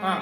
हा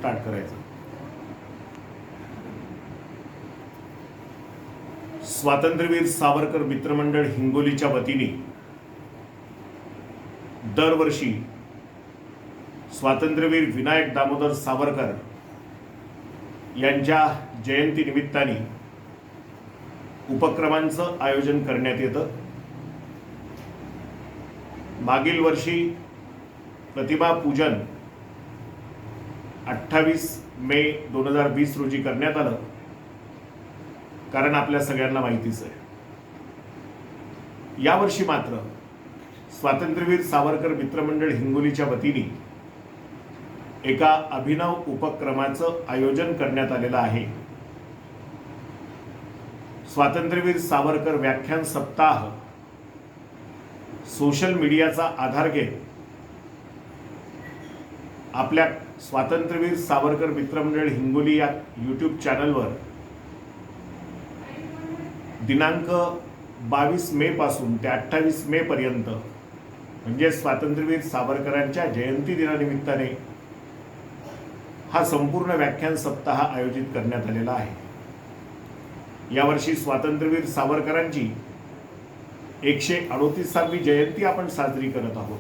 स्टार्ट करायचं. स्वातंत्र्यवीर सावरकर मित्रमंडळ हिंगोलीच्या वतीने दरवर्षी स्वातंत्र्यवीर विनायक दामोदर सावरकर यांच्या जयंती निमित्ताने उपक्रमांचं आयोजन करण्यात येतं. मागील वर्षी प्रतिमा पूजन 28 मे 2020 रोजी करण्यात आलं. कारण आपल्या सगळ्यांना माहितीच आहे, यावर्षी मात्र स्वातंत्र्यवीर सावरकर मित्रमंडळ हिंगोलीच्या वतीने एका अभिनव उपक्रमाचं आयोजन करण्यात आलेलं आहे. स्वातंत्र्यवीर सावरकर व्याख्यान सप्ताह सोशल मीडियाचा आधार घेत आपल्या स्वातंत्र्यवीर सावरकर मित्रमंडळ हिंगोली या यूट्यूब चॅनलवर दिनांक 22 मे पासून ते 28 मे पर्यंत म्हणजे स्वातंत्र्यवीर सावरकरांच्या जयंती दिनानिमित्ताने हा संपूर्ण व्याख्यान सप्ताह आयोजित करण्यात आलेला आहे. यावर्षी स्वातंत्र्यवीर सावरकरांची 138वी जयंती आपण साजरी करत आहोत.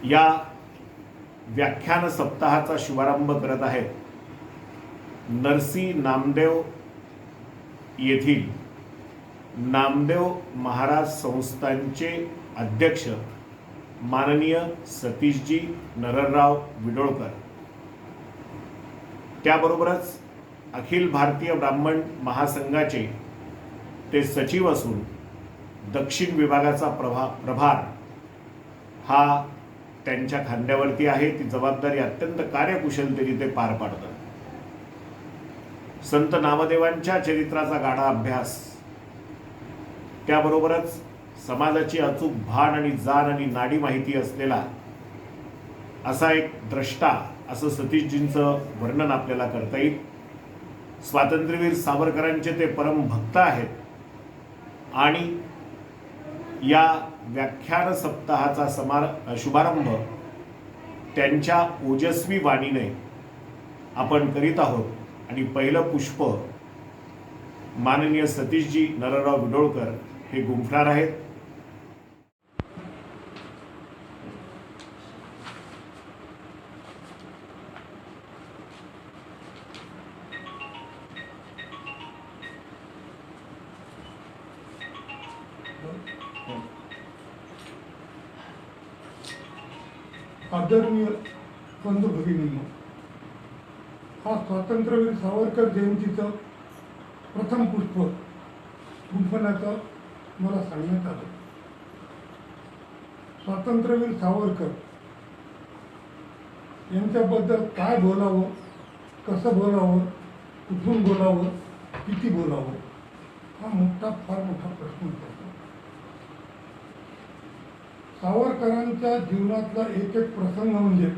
या व्याख्यान सप्ताहाचा शुभारंभ करत आहेत नरसी नामदेव येथील नामदेव महाराज संस्थानचे अध्यक्ष माननीय सतीशजी नरहरराव विडोळकर. त्याबरोबरच अखिल भारतीय ब्राह्मण महासंघाचे ते सचिव असून दक्षिण विभागाचा प्रभार हा त्यांच्या खांद्यावरती आहे. ती जबाबदारी अत्यंत कार्यकुशलतेने ते पार पाडतात. संत नामदेवांच्या चरित्राचा गाढा अभ्यास, त्याबरोबरच समाजाची अचूक भान आणि जाण आणि नाडी माहिती असलेला असा एक द्रष्टा असं सतीशजींचं वर्णन आपल्याला करता येईल. स्वातंत्र्यवीर सावरकरांचे ते परम भक्त आहेत आणि या व्याख्यान सप्ताहाचा शुभारंभ त्यांच्या ओजस्वी वाणीने आपण करीत आहोत. आणि पहिलं पुष्प माननीय सतीशजी नरहरराव विडोळकर हे गुंफणार आहेत. आदरणीय बंधू भगिनींनो, हा स्वातंत्र्यवीर सावरकर जयंतीचं प्रथम पुष्प गुंफण्याचं मला सांगण्यात आलं. स्वातंत्र्यवीर सावरकर यांच्याबद्दल काय बोलावं, कसं बोलावं, कुठून बोलावं, किती बोलावं, हा फार मोठा प्रश्न पडतो. सावरकरांच्या जीवनातला एक एक प्रसंग म्हणजे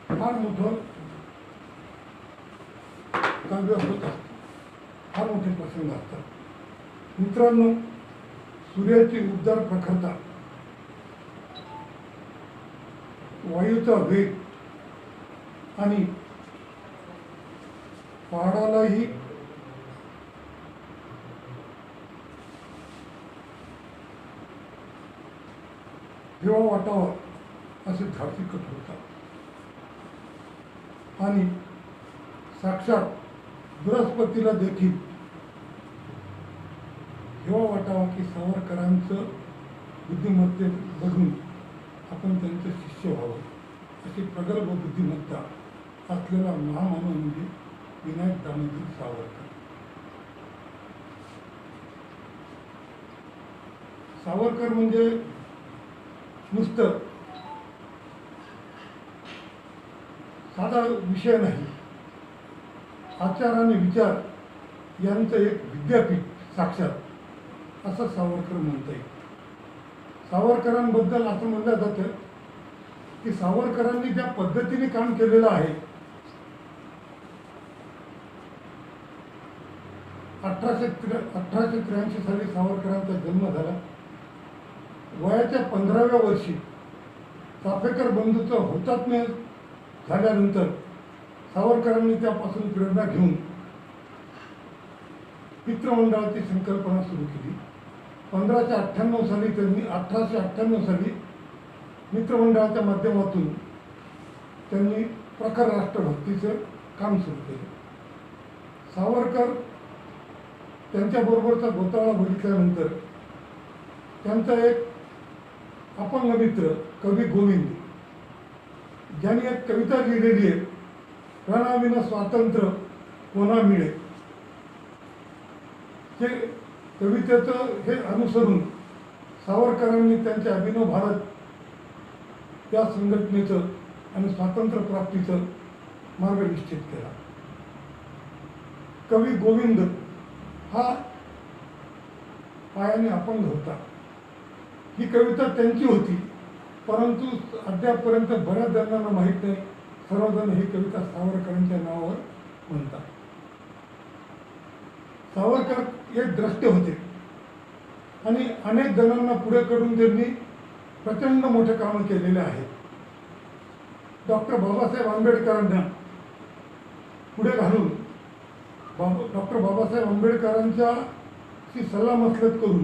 फार मोठं काव्य होत असतं, फार मोठे प्रसंग असतात. मित्रांनो, सूर्याची उबदार प्रखरता, वायूचा वेग आणि पहाडालाही हिवा वाटावा असे धाडसी कट होतात आणि साक्षात बृहस्पतीला देखील हिवा वाटावा की सावरकरांचं बुद्धिमत्ते बघून आपण त्यांचं शिष्य व्हावं, अशी प्रगल्भ बुद्धिमत्ता असलेला महामानव म्हणजे विनायक दामोदर सावरकर. सावरकर म्हणजे नुसतं साधा विषय नाही, आचार आणि विचार यांचं एक विद्यापीठ साक्षात असं सावरकर म्हणता येईल. सावरकरांबद्दल असं म्हणलं जातं की सावरकरांनी ज्या पद्धतीने काम केलेलं आहे, 1883 साली सावरकरांचा जन्म झाला. वयाच्या 15व्या वर्षी चाफेकर बंधूचं हुतात्म्य झाल्यानंतर सावरकरांनी त्यापासून प्रेरणा घेऊन मित्रमंडळाची संकल्पना सुरू केली. 1898 साली मित्रमंडळाच्या माध्यमातून त्यांनी प्रखर राष्ट्रभक्तीचं काम सुरू केलं. सावरकर त्यांच्याबरोबरचा घोटाळा बघितल्यानंतर त्यांचा एक अपंग मित्र कवी गोविंद, ज्यांनी एक कविता लिहिलेली आहे, रणाविना स्वातंत्र्य कोणा मिळे. हे कवितेचं हे अनुसरून सावरकरांनी त्यांच्या अभिनव भारत या संघटनेचं आणि स्वातंत्र्य प्राप्तीचं मार्ग निश्चित केला. कवी गोविंद हा पायाने अपंग होता. ही कविता त्यांची होती, परंतु अद्यापपर्यंत बऱ्याच जणांना माहीत नाही. सर्वजण ही कविता सावरकरांच्या नावावर म्हणतात. सावरकर एक द्रष्टे होते आणि अनेक जणांना पुढे करून त्यांनी प्रचंड मोठे कामं केलेले आहेत. डॉक्टर बाबासाहेब आंबेडकरांना पुढे घालून डॉक्टर बाबासाहेब आंबेडकरांच्या ची सल्लामसलत करून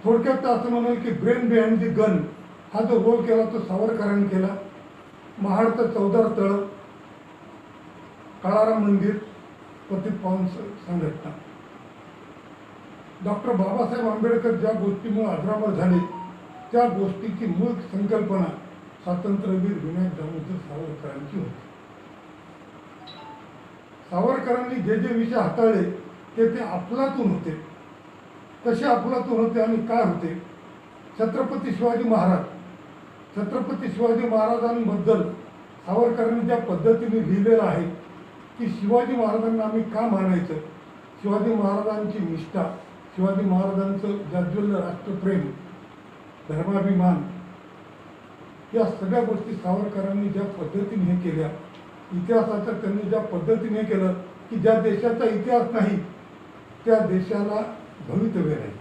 थोडक्यात असं म्हणेल की ब्रेन बिहाइंड दी गन हा जो रोल केला तो सावरकरांनी केला. महाडचं चौदार तळ, काळाराम मंदिर, पतित पावन संघटना. डॉक्टर बाबासाहेब आंबेडकर ज्या गोष्टीमुळे अजरामर झाले त्या गोष्टीची मूळ संकल्पना स्वातंत्र्यवीर विनायक दामोदर सावरकरांची होती. सावरकरांनी जे जे विषय हाताळले ते अफलातून होते. कसे अफलातून होते आणि काय होते? छत्रपती शिवाजी महाराजांबद्दल सावरकरांनी ज्या पद्धतीने लिहिलेलं आहे की शिवाजी महाराजांना आम्ही का मानायचं, शिवाजी महाराजांची निष्ठा, शिवाजी महाराजांचं जाज्वल्य राष्ट्रप्रेम, धर्माभिमान, या सगळ्या गोष्टी सावरकरांनी ज्या पद्धतीने हे केल्या. इतिहासाचं त्यांनी ज्या पद्धतीने केलं की ज्या देशाचा इतिहास नाही त्या देशाला भवितव्य नाही.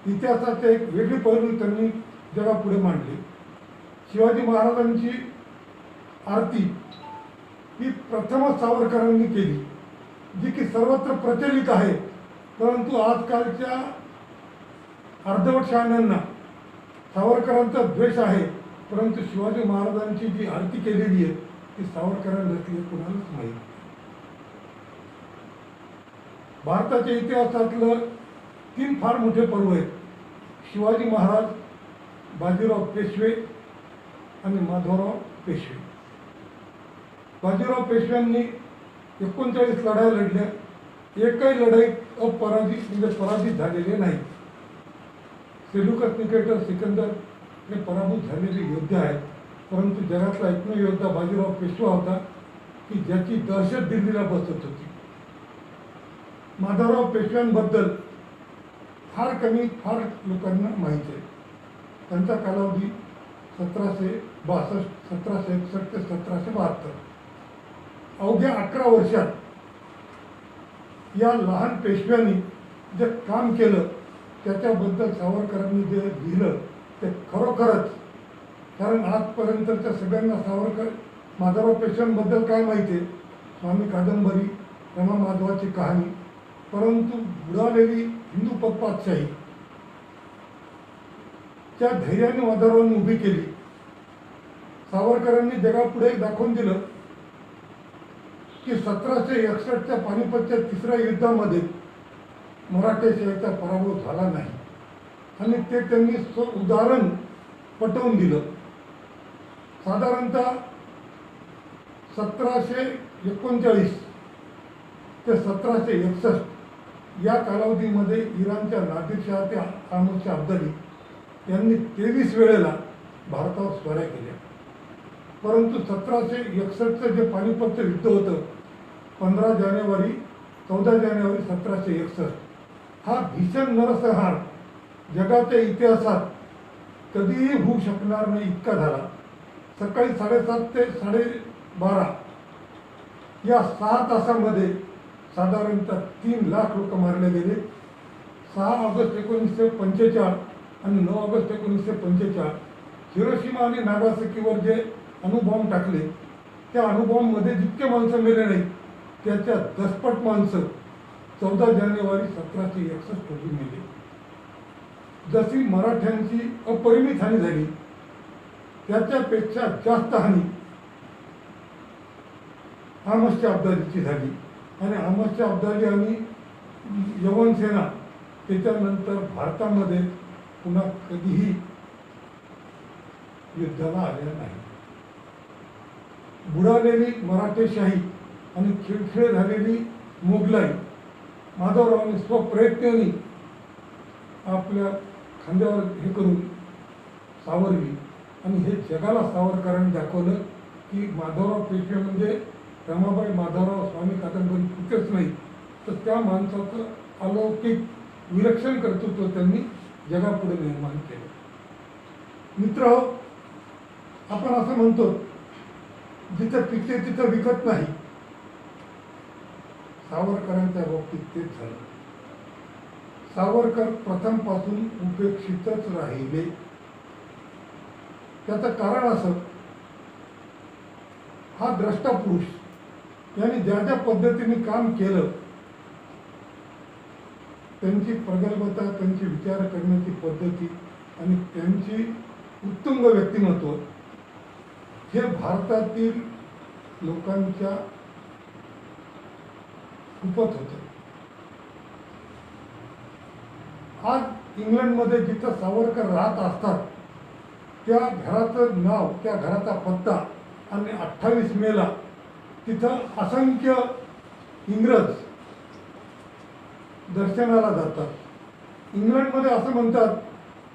इतिहासाचे एक वेगळी पैलू त्यांनी जगापुढे मांडले. शिवाजी महाराजांची आरती ही प्रथमच सावरकरांनी केली, जी की सर्वत्र प्रचलित आहे. परंतु आजकालच्या अर्धवट शहाण्यांना सावरकरांचा द्वेष आहे, परंतु शिवाजी महाराजांची जी आरती केलेली आहे ती सावरकरांनी रचली कुणालाच माहीत. भारताच्या इतिहासातलं 3 फार मोठे पर्व आहेत: शिवाजी महाराज, बाजीराव पेशवे आणि माधवराव पेशवे. बाजीराव पेशव्यांनी 39 लढाया लढल्या, एकही लढाईत पराजित झालेले नाही. सेल्युकस निकेटर सिकंदर हे पराभूत झालेले योद्धे आहेत, परंतु जगातला एकमेव योद्धा बाजीराव पेशवा होता की ज्याची दहशत दिल्लीला बसत होती. माधवराव पेशव्यांबद्दल फार लोकांना माहिती आहे. त्यांचा कालावधी 1762, 1761 ते 1772. अवघ्या 11 वर्षात या लहान पेशव्यांनी जे काम केलं त्याच्याबद्दल सावरकरांनी जे लिहिलं ते खरोखरच, कारण आजपर्यंतच्या सगळ्यांना माधवराव पेशव्यांबद्दल काय माहिती आहे? स्वामी कादंबरी, रमा माधवाची कहाणी. परंतु बुडालेली हिंदू पदपातशाही त्या धैर्याने माधवरावांनी उभी केली. सावरकरांनी जगापुढे दाखवून दिलं की 1761च्या पानिपतच्या 3ऱ्या युद्धामध्ये मराठेशाहीचा पराभव झाला नाही आणि ते त्यांनी उदाहरण पटवून दिलं. साधारणतः 1739 ते 1761 या कालावधीमध्ये इराणच्या नादिरशाह ते अहमद शाह अब्दाली यांनी 23 वेळेला भारतावर स्वाऱ्या केल्या. परंतु 1761चं जे पानिपतचं युद्ध होतं 14 जानेवारी 1761 हा भीषण नरसंहार जगाच्या इतिहासात कधीही होऊ शकणार नाही इतका झाला. सकाळी 7:30 ते 12:30 या 6 तासामध्ये साधारणतः 3 लाख लोक मारले गेले. 6 ऑगस्ट 1945 आणि 9 ऑगस्ट 1945 हिरोशिमा आणि नागासाकीवर जे अणुबॉम्ब टाकले त्या अणुबॉम्बमध्ये जितके माणसं मेले नाही त्याच्या 10पट माणसं 14 जानेवारी 1761 रोजी मेले. जशी मराठ्यांची अपरिमित हानी झाली त्याच्यापेक्षा जास्त हानी अहमद शाह अब्दालीची झाली. आणि अहमद शाह अब्दाली आणि यवन सेना त्याच्यानंतर भारतामध्ये पुन्हा कधीही युद्धाला आलेला नाही. बुडालेली मराठेशाही आणि खिळखिळे झालेली मोगलाई माधवरावांनी स्वप्रयत्नांनी आपल्या खांद्यावर हे करून सावरली आणि हे जगाला सावरकरांनी दाखवलं की माधवराव पेशवे म्हणजे रमाबाई माधवराव स्वामी कादंबरी कुठेच नाही, तर त्या माणसाचं अलौकिक विलक्षण कर्तृत्व त्यांनी जगापुढे निर्माण केलं. मित्र, आपण असं म्हणतो जिथं पिकते तिथं विकत नाही. सावरकरांच्या बाबतीत तेच झालं. सावरकर प्रथमपासून उपेक्षितच राहिले. त्याचं कारण असं, हा द्रष्टा पुरुष यांनी ज्या ज्या पद्धतीने काम केलं, त्यांची प्रगल्भता, त्यांची विचार करण्याची पद्धती आणि त्यांची उत्तुंग व्यक्तिमत्व हे भारतातील लोकांच्या खूपच होतं. आज इंग्लंडमध्ये जिथं सावरकर राहत असतात त्या घराचं नाव, त्या घराचा पत्ता आणि 28 मेला तिथं असंख्य इंग्रज दर्शनाला जातात. इंग्लंडमध्ये असं म्हणतात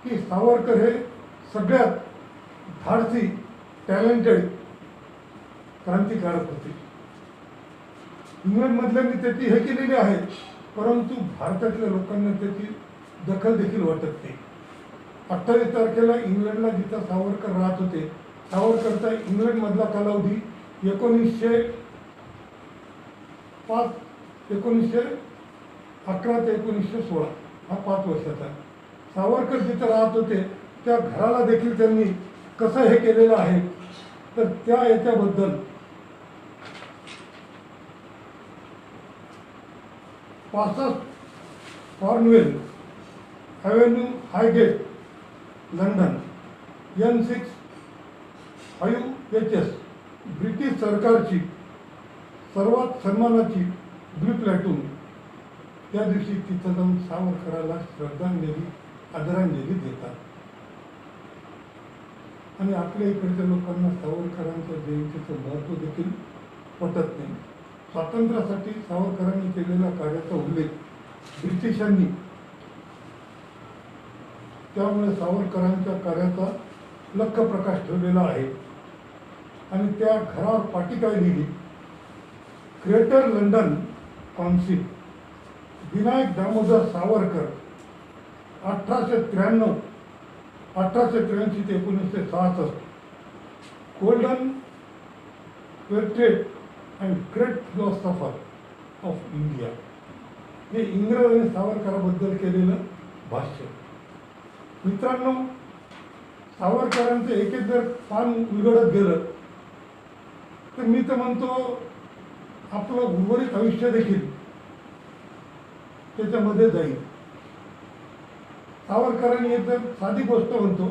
की सावरकर हे सगळ्यात धाडसी, टॅलेंटेड क्रांतिकारक होते. इंग्लंडमधल्यांनी त्याची हे केलेली आहे, परंतु भारतातल्या लोकांना त्याची दखल देखील वाटत नाही. 28 तारखेला इंग्लंडला जिथं सावरकर राहत होते, सावरकरचा इंग्लंडमधला कालावधी 1911 ते 1916 हा 5 वर्षाचा. सावरकर जिथं राहत होते त्या घराला देखील त्यांनी कसं हे केलेलं आहे, तर त्या याच्याबद्दल 65 Cornwall Avenue, Highgate, London, N6 5HS British सरकारची सर्वात सन्मानाची ब्लू प्लॅटून त्या दिवशी तिथं जाऊन सावरकराला श्रद्धांजली, आदरांजली देतात. आणि आपल्या इकडच्या लोकांना सावरकरांच्या जयंतीचं महत्त्व देखील पटत नाही. स्वातंत्र्यासाठी सावरकरांनी केलेल्या कार्याचा उल्लेख ब्रिटिशांनी, त्यामुळे सावरकरांच्या कार्याचा लख प्रकाश ठेवलेला आहे. आणि त्या घरावर पाटी काय लिहिली, greater London council, Vinayak Damodar Savarkar, 1883 ते 1966, golden portrait and great philosopher of India. हे इंग्रजांनी सावरकराबद्दल केलेलं भाष्य. मित्रांनो, सावरकरांचं एक एक जर पान उलगडत गेलं तर मी तर म्हणतो आपलं उर्वरित आयुष्य देखील त्याच्यामध्ये जाईल. सावरकरांनी एक जर साधी गोष्ट म्हणतो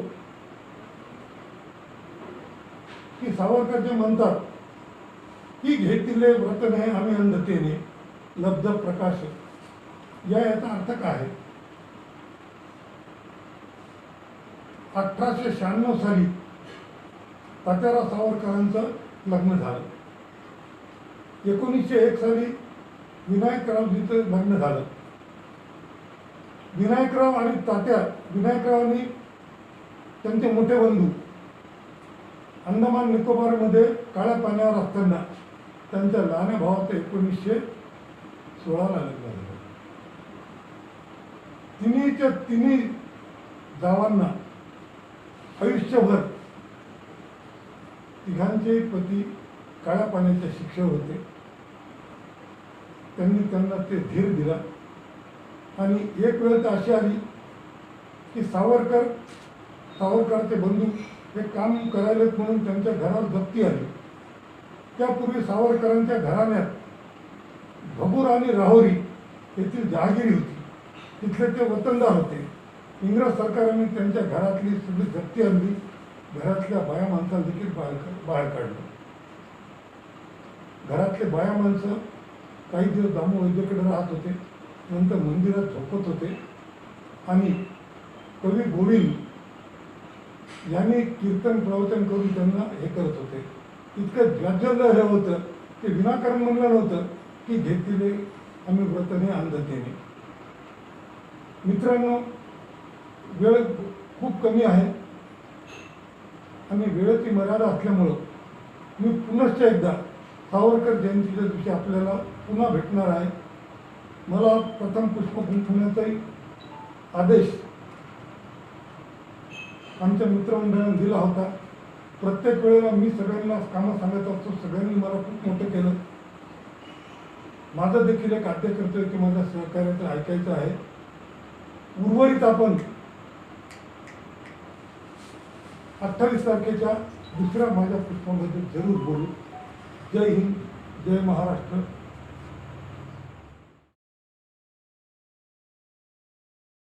की सावरकर जे म्हणतात की घेतिले व्रतने आम्ही अंधतेने लब्ध प्रकाश, याचा अर्थ काय आहे? 1896 साली तात्याराव सावरकरांचं लग्न झालं. 1901 साली विनायकरावजींचं लग्न झालं. विनायकराव आणि तात्या, विनायकरावांनी त्यांचे मोठे बंधू अंदमान निकोबारमध्ये काळ्या पाण्यावर असताना त्यांच्या लहान भावाचं 1916 लग्न झालं. तिन्हीच्या तिन्ही जावांना आयुष्यभर तिघांचे पती काळ्या पाण्याचे शिक्षक होते. त्यांनी त्यांना ते धीर दिला. आणि एक वेळ तर अशी आली की सावरकरचे बंधू हे काम करायला म्हणून त्यांच्या घरावर जप्ती आली. त्यापूर्वी सावरकरांच्या घराण्यात भगूर आणि राहोरी येथील जहागिरी होती, तिथले ते वतनदार होते. इंग्रज सरकारने त्यांच्या घरातली सगळी जप्ती आणली, घरातल्या बाया माणसाला देखील बाहेर काढलं. घरातले बाया माणसं काही दिवस दामू वैद्यकडे राहत होते, नंतर मंदिरात झोपत होते. आणि कवी गोविंद यांनी कीर्तन प्रवचन करून त्यांना हे करत होते. इतकं ज्वललं हे होतं की विनाकारण म्हणलं नव्हतं की घेतलेले आम्ही व्रतने अंधतेने. मित्रांनो, वेळ खूप कमी आहे आणि वेळेची मर्यादा असल्यामुळं मी पुनश्च एकदा सावरकर जयंतीच्या दिवशी आपल्याला पुन्हा भेटणार आहे. मला प्रथम पुष्प गुंफवण्याचाही आदेश आमच्या मित्रमंडळाने दिला होता. प्रत्येक वेळेला मी सगळ्यांना कामं सांगत असतो, सगळ्यांनी मला खूप मोठं केलं. माझं देखील एक आद्य कर्तव्य की माझ्या सहकार्याचं ऐकायचं आहे. उर्वरित आपण 28 तारखेच्या दुसऱ्या माझ्या पुष्पामध्ये जरूर बोलू. जय हिंद, जय महाराष्ट्र.